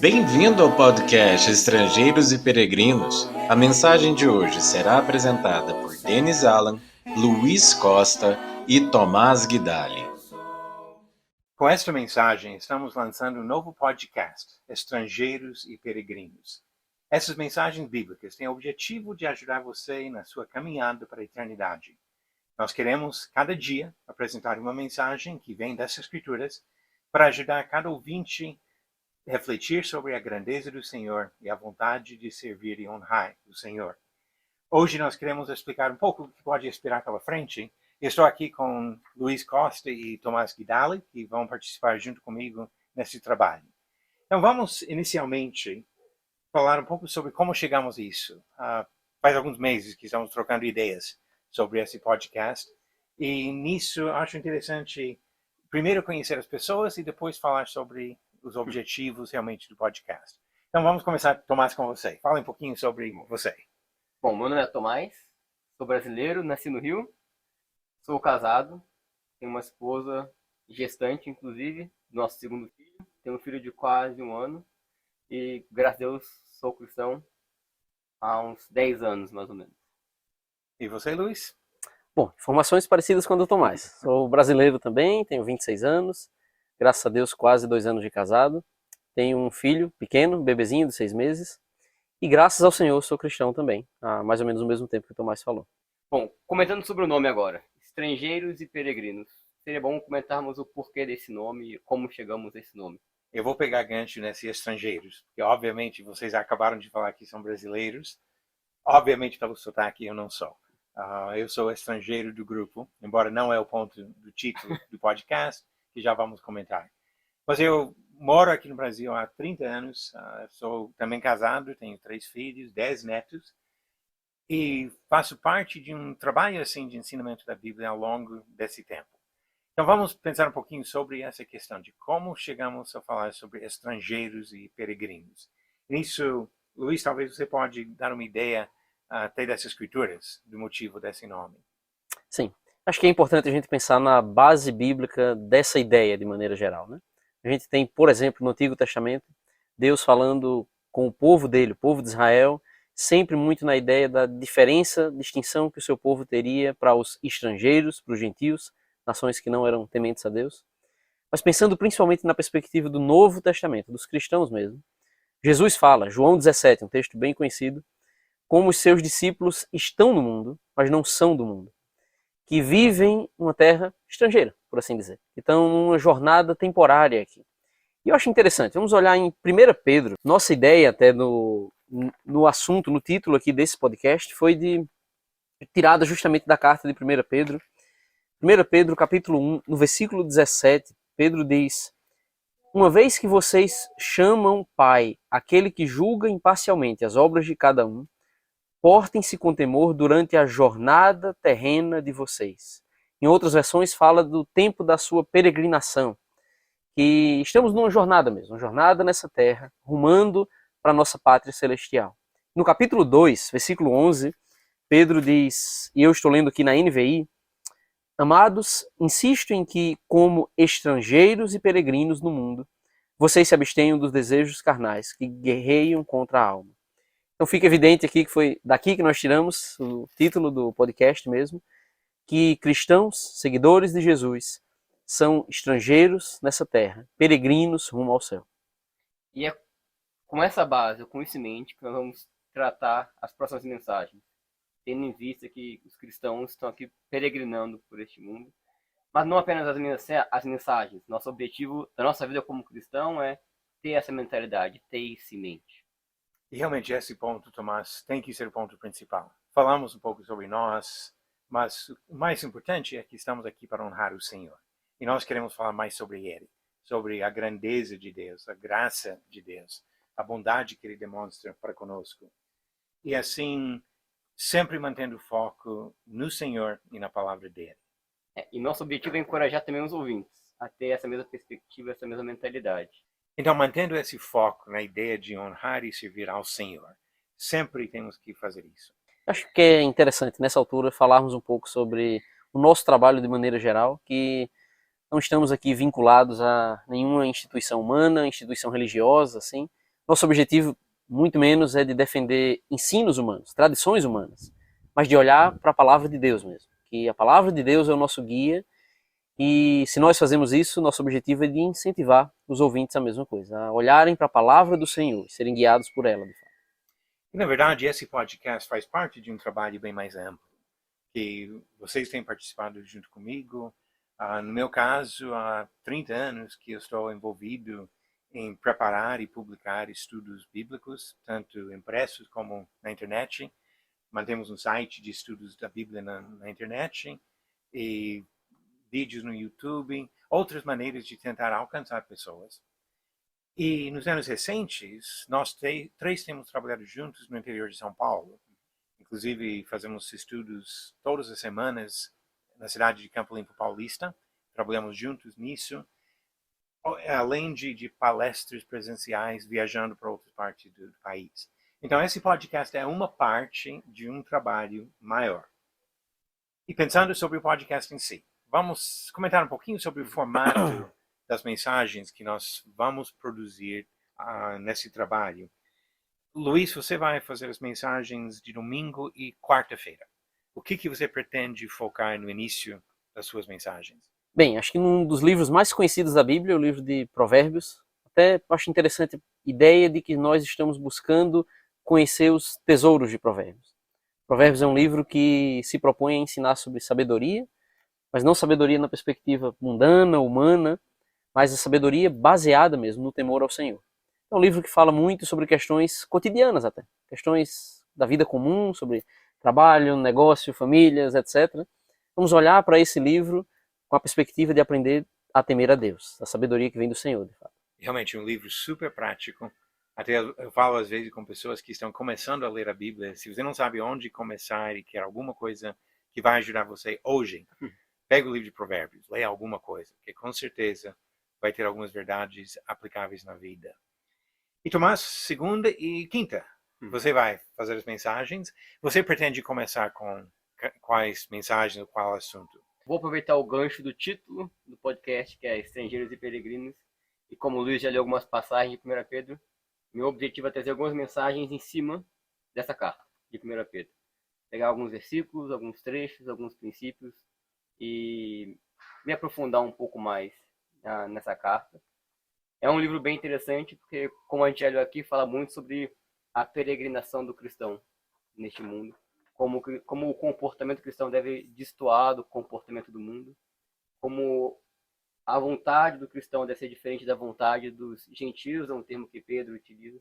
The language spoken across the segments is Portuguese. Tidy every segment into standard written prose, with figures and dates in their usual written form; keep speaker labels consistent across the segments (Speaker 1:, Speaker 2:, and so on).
Speaker 1: Bem-vindo ao podcast Estrangeiros e Peregrinos. A mensagem de hoje será apresentada por Denis Allan, Luiz Costa e Tomás Guidali.
Speaker 2: Com esta mensagem, estamos lançando um novo podcast, Estrangeiros e Peregrinos. Essas mensagens bíblicas têm o objetivo de ajudar você na sua caminhada para a eternidade. Nós queremos, cada dia, apresentar uma mensagem que vem das Escrituras para ajudar cada ouvinte a refletir sobre a grandeza do Senhor e a vontade de servir e honrar o Senhor. Hoje nós queremos explicar um pouco o que pode esperar pela frente. Estou aqui com Luiz Costa e Tomás Guidali, que vão participar junto comigo nesse trabalho. Então vamos inicialmente falar um pouco sobre como chegamos a isso. Faz alguns meses que estamos trocando ideias sobre esse podcast, e nisso acho interessante primeiro conhecer as pessoas e depois falar sobre os objetivos realmente do podcast. Então vamos começar, Tomás, com você. Fala um pouquinho sobre você.
Speaker 3: Bom, meu nome é Tomás, sou brasileiro, nasci no Rio, sou casado, tenho uma esposa gestante, inclusive, nosso segundo filho, tenho um filho de quase 1 ano e, graças a Deus, sou cristão há uns 10 anos, mais ou menos.
Speaker 2: E você, Luiz?
Speaker 4: Bom, informações parecidas com a do Tomás. Sou brasileiro também, tenho 26 anos, graças a Deus quase 2 anos de casado, tenho um filho pequeno, bebezinho de 6 meses, e graças ao Senhor sou cristão também, há mais ou menos o mesmo tempo que o Tomás falou.
Speaker 3: Bom, comentando sobre o nome agora, Estrangeiros e Peregrinos, seria bom comentarmos o porquê desse nome e como chegamos a esse nome.
Speaker 2: Eu vou pegar gancho nesse estrangeiros, porque obviamente vocês acabaram de falar que são brasileiros. Obviamente, pelo sotaque, eu não sou. Eu sou estrangeiro do grupo, embora não é o ponto do título do podcast, que já vamos comentar. Mas eu moro aqui no Brasil há 30 anos, sou também casado, tenho 3 filhos, 10 netos, e faço parte de um trabalho assim de ensinamento da Bíblia ao longo desse tempo. Então vamos pensar um pouquinho sobre essa questão de como chegamos a falar sobre estrangeiros e peregrinos. Nisso, Luiz, talvez você pode dar uma ideia até das Escrituras, do motivo desse nome.
Speaker 4: Sim, acho que é importante a gente pensar na base bíblica dessa ideia de maneira geral, né? A gente tem, por exemplo, no Antigo Testamento, Deus falando com o povo dele, o povo de Israel, sempre muito na ideia da diferença, distinção que o seu povo teria para os estrangeiros, para os gentios, nações que não eram tementes a Deus. Mas pensando principalmente na perspectiva do Novo Testamento, dos cristãos mesmo, Jesus fala, João 17, um texto bem conhecido, como os seus discípulos estão no mundo, mas não são do mundo, que vivem numa terra estrangeira, por assim dizer, que estão numa jornada temporária aqui. E eu acho interessante, vamos olhar em 1 Pedro, nossa ideia até no assunto, no título aqui desse podcast, foi tirada justamente da carta de 1 Pedro. 1 Pedro capítulo 1, no versículo 17, Pedro diz: uma vez que vocês chamam Pai aquele que julga imparcialmente as obras de cada um, portem-se com temor durante a jornada terrena de vocês. Em outras versões fala do tempo da sua peregrinação, que estamos numa jornada mesmo, uma jornada nessa terra, rumando para a nossa pátria celestial. No capítulo 2, versículo 11, Pedro diz, e eu estou lendo aqui na NVI, amados, insisto em que, como estrangeiros e peregrinos no mundo, vocês se abstenham dos desejos carnais que guerreiam contra a alma. Então fica evidente aqui que foi daqui que nós tiramos o título do podcast mesmo, que cristãos, seguidores de Jesus, são estrangeiros nessa terra, peregrinos rumo ao céu.
Speaker 3: E é com essa base, com isso em mente, que nós vamos tratar as próximas mensagens, tendo em vista que os cristãos estão aqui peregrinando por este mundo, mas não apenas as mensagens. Nosso objetivo da nossa vida como cristão é ter essa mentalidade, ter isso em mente.
Speaker 2: E realmente esse ponto, Tomás, tem que ser o ponto principal. Falamos um pouco sobre nós, mas o mais importante é que estamos aqui para honrar o Senhor. E nós queremos falar mais sobre Ele, sobre a grandeza de Deus, a graça de Deus, a bondade que Ele demonstra para conosco. E assim, sempre mantendo o foco no Senhor e na palavra dEle.
Speaker 3: E nosso objetivo é encorajar também os ouvintes a ter essa mesma perspectiva, essa mesma mentalidade.
Speaker 2: Então, mantendo esse foco na ideia de honrar e servir ao Senhor, sempre temos que fazer isso.
Speaker 4: Acho que é interessante, nessa altura, falarmos um pouco sobre o nosso trabalho de maneira geral, que não estamos aqui vinculados a nenhuma instituição humana, instituição religiosa, assim, Nosso objetivo, muito menos, é de defender ensinos humanos, tradições humanas, mas de olhar para a palavra de Deus mesmo. Que a palavra de Deus é o nosso guia e se nós fazemos isso, nosso objetivo é de incentivar os ouvintes a mesma coisa, a olharem para a palavra do Senhor e serem guiados por ela, de fato.
Speaker 2: E, na verdade, esse podcast faz parte de um trabalho bem mais amplo, que vocês têm participado junto comigo. No meu caso, há 30 anos que eu estou envolvido em preparar e publicar estudos bíblicos, tanto impressos como na internet. Mantemos um site de estudos da Bíblia na internet e vídeos no YouTube, outras maneiras de tentar alcançar pessoas. E nos anos recentes, nós três temos trabalhado juntos no interior de São Paulo. Inclusive, fazemos estudos todas as semanas na cidade de Campo Limpo Paulista. Trabalhamos juntos nisso, além de palestras presenciais, viajando para outras partes do país. Então, esse podcast é uma parte de um trabalho maior. E pensando sobre o podcast em si, vamos comentar um pouquinho sobre o formato das mensagens que nós vamos produzir nesse trabalho. Luiz, você vai fazer as mensagens de domingo e quarta-feira. O que você pretende focar no início das suas mensagens?
Speaker 4: Bem, acho que um dos livros mais conhecidos da Bíblia é o livro de Provérbios. Até acho interessante a ideia de que nós estamos buscando conhecer os tesouros de Provérbios. Provérbios é um livro que se propõe a ensinar sobre sabedoria, mas não sabedoria na perspectiva mundana, humana, mas a sabedoria baseada mesmo no temor ao Senhor. É um livro que fala muito sobre questões cotidianas até, questões da vida comum, sobre trabalho, negócio, famílias, etc. Vamos olhar para esse livro com a perspectiva de aprender a temer a Deus, a sabedoria que vem do Senhor, de fato.
Speaker 2: Realmente um livro super prático. Até eu falo às vezes com pessoas que estão começando a ler a Bíblia, se você não sabe onde começar e quer alguma coisa que vai ajudar você hoje, pega o livro de Provérbios, leia alguma coisa, que com certeza vai ter algumas verdades aplicáveis na vida. E Tomás, segunda e quinta, você vai fazer as mensagens. Você pretende começar com quais mensagens, qual assunto?
Speaker 3: Vou aproveitar o gancho do título do podcast, que é Estrangeiros e Peregrinos. E como o Luiz já leu algumas passagens de 1 Pedro, meu objetivo é trazer algumas mensagens em cima dessa carta de 1 Pedro. Pegar alguns versículos, alguns trechos, alguns princípios e me aprofundar um pouco mais nessa carta. É um livro bem interessante porque, como a gente já leu aqui, fala muito sobre a peregrinação do cristão neste mundo. Como o comportamento cristão deve destoar do comportamento do mundo. Como a vontade do cristão deve ser diferente da vontade dos gentios, é um termo que Pedro utiliza.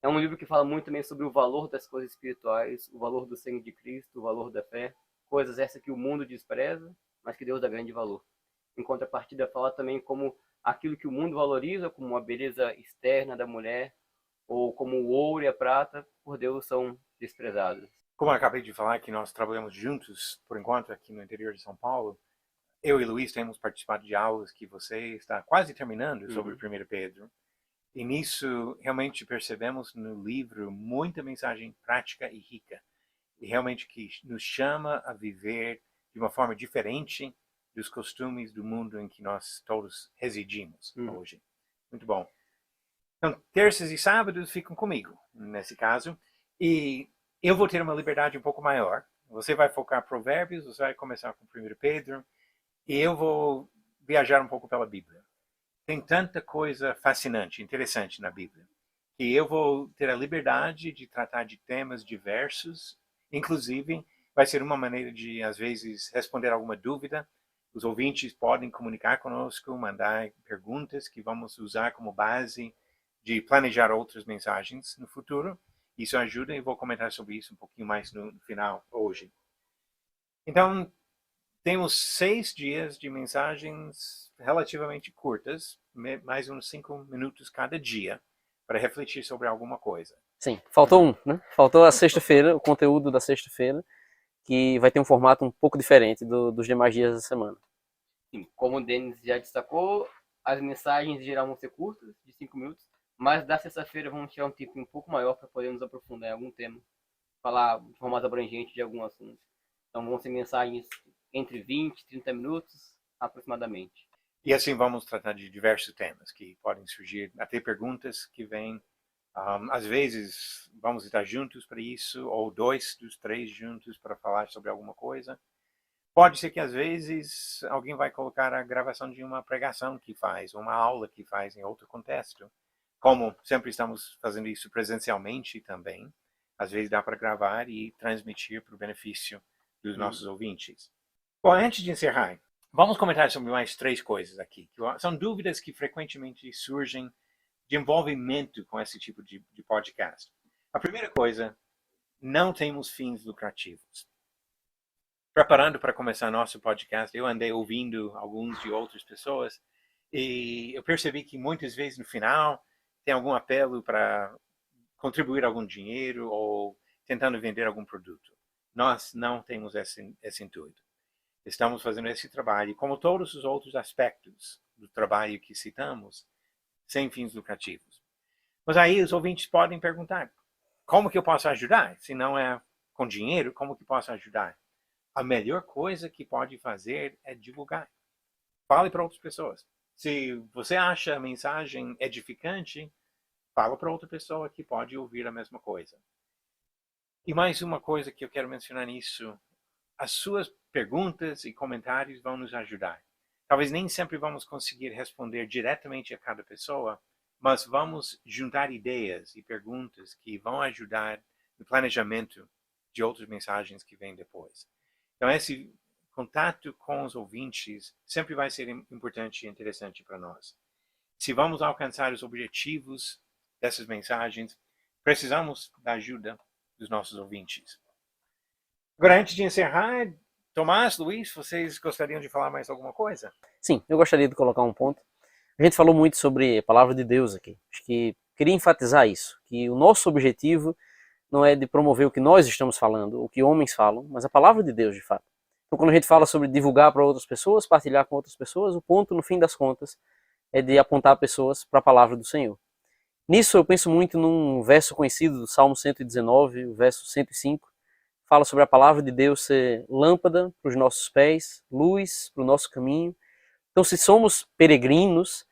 Speaker 3: É um livro que fala muito também sobre o valor das coisas espirituais, o valor do sangue de Cristo, o valor da fé. Coisas essas que o mundo despreza, mas que Deus dá grande valor. Em contrapartida, fala também como aquilo que o mundo valoriza, como a beleza externa da mulher, ou como o ouro e a prata, por Deus são desprezados.
Speaker 2: Como eu acabei de falar, que nós trabalhamos juntos, por enquanto, aqui no interior de São Paulo, eu e Luiz temos participado de aulas que você está quase terminando sobre 1 Pedro. E nisso, realmente percebemos no livro muita mensagem prática e rica. E realmente que nos chama a viver de uma forma diferente dos costumes do mundo em que nós todos residimos hoje. Muito bom. Então, terças e sábados ficam comigo, nesse caso. E eu vou ter uma liberdade um pouco maior. Você vai focar Provérbios, você vai começar com 1 Pedro. E eu vou viajar um pouco pela Bíblia. Tem tanta coisa fascinante, interessante na Bíblia, que eu vou ter a liberdade de tratar de temas diversos. Inclusive, vai ser uma maneira de, às vezes, responder alguma dúvida. Os ouvintes podem comunicar conosco, mandar perguntas que vamos usar como base de planejar outras mensagens no futuro. Isso ajuda e vou comentar sobre isso um pouquinho mais no final, hoje. Então, temos 6 dias de mensagens relativamente curtas, mais uns 5 minutos cada dia, para refletir sobre alguma coisa.
Speaker 4: Sim, faltou né? Faltou a sexta-feira, o conteúdo da sexta-feira, que vai ter um formato um pouco diferente dos demais dias da semana.
Speaker 3: Sim, como o Denis já destacou, as mensagens em geral vão ser curtas, de 5 minutos, mas da sexta-feira vamos tirar um tempo um pouco maior para poder nos aprofundar em algum tema, falar de forma mais abrangente de algum assunto. Então vão ser mensagens entre 20 e 30 minutos, aproximadamente.
Speaker 2: E assim vamos tratar de diversos temas que podem surgir, até perguntas que vêm Às vezes vamos estar juntos para isso, ou 2 dos 3 juntos para falar sobre alguma coisa. Pode ser que às vezes alguém vai colocar a gravação de uma pregação que faz, uma aula que faz em outro contexto. Como sempre estamos fazendo isso presencialmente também, às vezes dá para gravar e transmitir para o benefício dos nossos ouvintes. Bom, antes de encerrar, vamos comentar sobre mais 3 coisas aqui. São dúvidas que frequentemente surgem de envolvimento com esse tipo de podcast. A primeira coisa, não temos fins lucrativos. Preparando para começar nosso podcast, eu andei ouvindo alguns de outras pessoas e eu percebi que muitas vezes no final tem algum apelo para contribuir algum dinheiro ou tentando vender algum produto. Nós não temos esse intuito. Estamos fazendo esse trabalho, como todos os outros aspectos do trabalho que citamos, sem fins lucrativos. Mas aí os ouvintes podem perguntar, como que eu posso ajudar? Se não é com dinheiro, como que posso ajudar? A melhor coisa que pode fazer é divulgar. Fale para outras pessoas. Se você acha a mensagem edificante, fala para outra pessoa que pode ouvir a mesma coisa. E mais uma coisa que eu quero mencionar nisso, as suas perguntas e comentários vão nos ajudar. Talvez nem sempre vamos conseguir responder diretamente a cada pessoa, mas vamos juntar ideias e perguntas que vão ajudar no planejamento de outras mensagens que vêm depois. Então, esse contato com os ouvintes sempre vai ser importante e interessante para nós. Se vamos alcançar os objetivos dessas mensagens, precisamos da ajuda dos nossos ouvintes. Agora, antes de encerrar, Tomás, Luiz, vocês gostariam de falar mais alguma coisa?
Speaker 4: Sim, eu gostaria de colocar um ponto. A gente falou muito sobre a palavra de Deus aqui. Acho que queria enfatizar isso, que o nosso objetivo não é de promover o que nós estamos falando, o que homens falam, mas a palavra de Deus, de fato. Então, quando a gente fala sobre divulgar para outras pessoas, partilhar com outras pessoas, o ponto, no fim das contas, é de apontar pessoas para a palavra do Senhor. Nisso, eu penso muito num verso conhecido do Salmo 119, o verso 105, fala sobre a palavra de Deus ser lâmpada para os nossos pés, luz para o nosso caminho. Então, se somos peregrinos,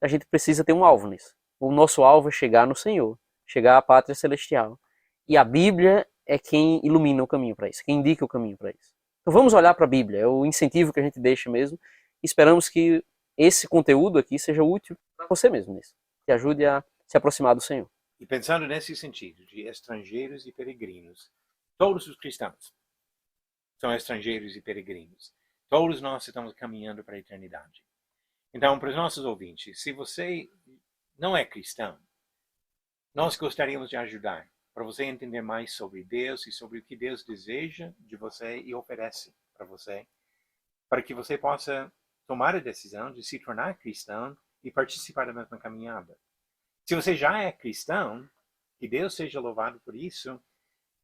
Speaker 4: a gente precisa ter um alvo nisso. O nosso alvo é chegar no Senhor, chegar à pátria celestial. E a Bíblia é quem ilumina o caminho para isso, quem indica o caminho para isso. Então, vamos olhar para a Bíblia, é o incentivo que a gente deixa mesmo. Esperamos que esse conteúdo aqui seja útil para você mesmo nisso, que ajude a se aproximar do Senhor.
Speaker 2: E pensando nesse sentido de estrangeiros e peregrinos, todos os cristãos são estrangeiros e peregrinos. Todos nós estamos caminhando para a eternidade. Então, para os nossos ouvintes, se você não é cristão, nós gostaríamos de ajudar para você entender mais sobre Deus e sobre o que Deus deseja de você e oferece para você, para que você possa tomar a decisão de se tornar cristão e participar da mesma caminhada. Se você já é cristão, que Deus seja louvado por isso,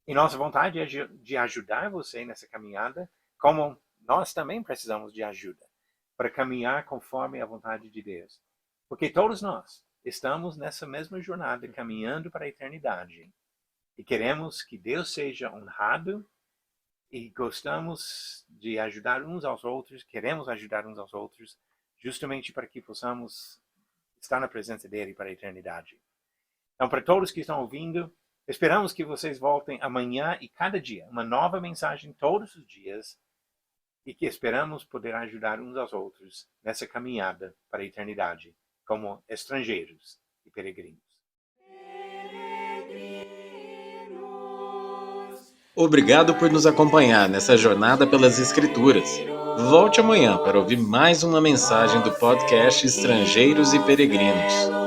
Speaker 2: e nossa vontade é de ajudar você nessa caminhada, como nós também precisamos de ajuda para caminhar conforme a vontade de Deus. Porque todos nós estamos nessa mesma jornada, caminhando para a eternidade. E queremos que Deus seja honrado e gostamos de ajudar uns aos outros, queremos ajudar uns aos outros, justamente para que possamos estar na presença dele para a eternidade. Então, para todos que estão ouvindo, esperamos que vocês voltem amanhã e cada dia, uma nova mensagem todos os dias, e que esperamos poder ajudar uns aos outros nessa caminhada para a eternidade, como estrangeiros e peregrinos.
Speaker 1: Obrigado por nos acompanhar nessa jornada pelas Escrituras. Volte amanhã para ouvir mais uma mensagem do podcast Estrangeiros e Peregrinos.